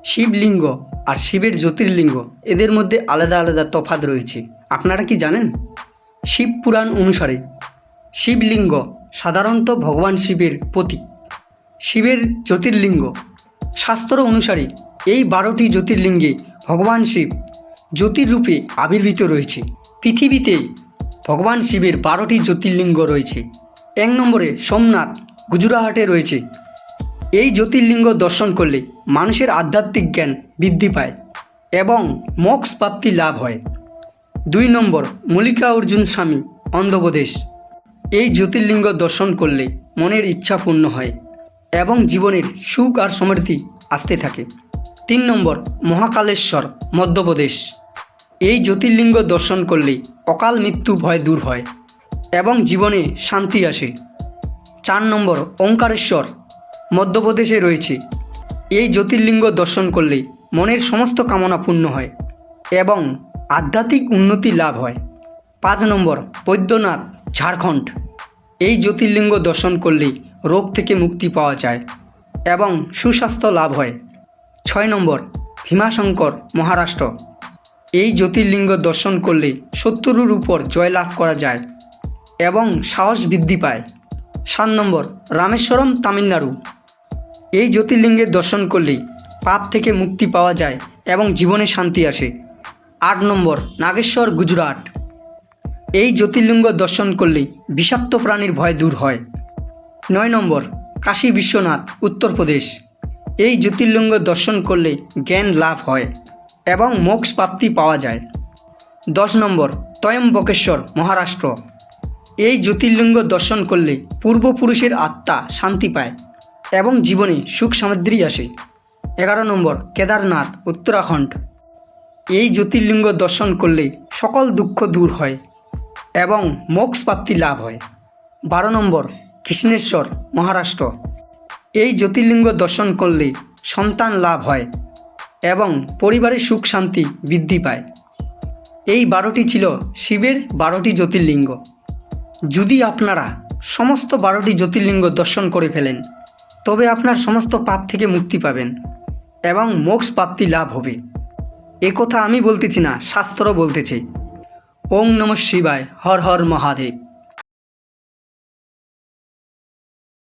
শিবলিঙ্গ আর শিবের জ্যোতির্লিঙ্গ এদের মধ্যে আলাদা আলাদা তফাৎ রয়েছে। আপনারা কি জানেন? শিব পুরাণ অনুসারে শিবলিঙ্গ সাধারণত ভগবান শিবের প্রতীক। শিবের জ্যোতির্লিঙ্গ শাস্ত্র অনুসারে এই 12টি জ্যোতির্লিঙ্গে ভগবান শিব জ্যোতির্রূপে আবির্ভূত রয়েছে। পৃথিবীতে ভগবান শিবের 12টি জ্যোতির্লিঙ্গ রয়েছে। 1 নম্বরে সোমনাথ, গুজরাটে রয়েছে। এই জ্যোতির্লিঙ্গ দর্শন করলে মানুষের আধ্যাত্মিক জ্ঞান বৃদ্ধি পায় এবং মোক্ষ প্রাপ্তি লাভ হয়। 2 নম্বর মল্লিকার্জুন স্বামী, অন্ধ্রপ্রদেশ। এই জ্যোতির্লিঙ্গ দর্শন করলে মনের ইচ্ছা পূর্ণ হয় এবং জীবনের সুখ আর সমৃদ্ধি আসতে থাকে। 3 নম্বর মহাকালেশ্বর, মধ্যপ্রদেশ। এই জ্যোতির্লিঙ্গ দর্শন করলে অকাল মৃত্যু ভয় দূর হয় এবং জীবনে শান্তি আসে। 4 নম্বর ওঙ্কারেশ্বর, মধ্যপ্রদেশে রয়েছে। এই জ্যোতির্লিঙ্গ দর্শন করলে মনের সমস্ত কামনা পূর্ণ হয় এবং আধ্যাত্মিক উন্নতি লাভ হয়। 5 নম্বর বৈদ্যনাথ, ঝাড়খণ্ড। এই জ্যোতির্লিঙ্গ দর্শন করলে রোগ থেকে মুক্তি পাওয়া যায় এবং সুস্বাস্থ্য লাভ হয়। 6 নম্বর ভীমাশঙ্কর, মহারাষ্ট্র। এই জ্যোতির্লিঙ্গ দর্শন করলে শত্রুর উপর জয়লাভ করা যায় এবং সাহস বৃদ্ধি পায়। 7 নম্বর রামেশ্বরম, তামিলনাড়ু। এই জ্যোতির্লিঙ্গের দর্শন করলে পাপ থেকে মুক্তি পাওয়া যায় এবং জীবনে শান্তি আসে। 8 নম্বর নাগেশ্বর, গুজরাট। এই জ্যোতির্লিঙ্গ দর্শন করলে বিষাক্ত প্রাণীর ভয় দূর হয়। 9 নম্বর কাশী বিশ্বনাথ, উত্তরপ্রদেশ। এই জ্যোতির্লিঙ্গ দর্শন করলে জ্ঞান লাভ হয় এবং মোক্ষ প্রাপ্তি পাওয়া যায়। 10 নম্বর ত্রয়ম্বকেশ্বর, মহারাষ্ট্র। এই জ্যোতির্লিঙ্গ দর্শন করলে পূর্বপুরুষের আত্মা শান্তি পায় এবং জীবনে সুখ সমৃদ্ধি আসে। 11 নম্বর কেদারনাথ, উত্তরাখণ্ড। এই জ্যোতির্লিঙ্গ দর্শন করলে সকল দুঃখ দূর হয় এবং মোক্ষ প্রাপ্তি লাভ হয়। 12 নম্বর কৃষ্ণেশ্বর, মহারাষ্ট্র। এই জ্যোতির্লিঙ্গ দর্শন করলে সন্তান লাভ হয় এবং পরিবারের সুখ শান্তি বৃদ্ধি পায়। এই 12টি ছিল শিবের 12টি জ্যোতির্লিঙ্গ। যদি আপনারা সমস্ত 12টি জ্যোতির্লিঙ্গ দর্শন করে ফেলেন তবে আপনার সমস্ত পাপ থেকে মুক্তি পাবেন এবং মোক্ষ প্রাপ্তি লাভ হবে। এ কথা আমি বলতেছি না, শাস্ত্র বলতেছে। ওং নমঃ শিবায়, হর হর মহাদেব।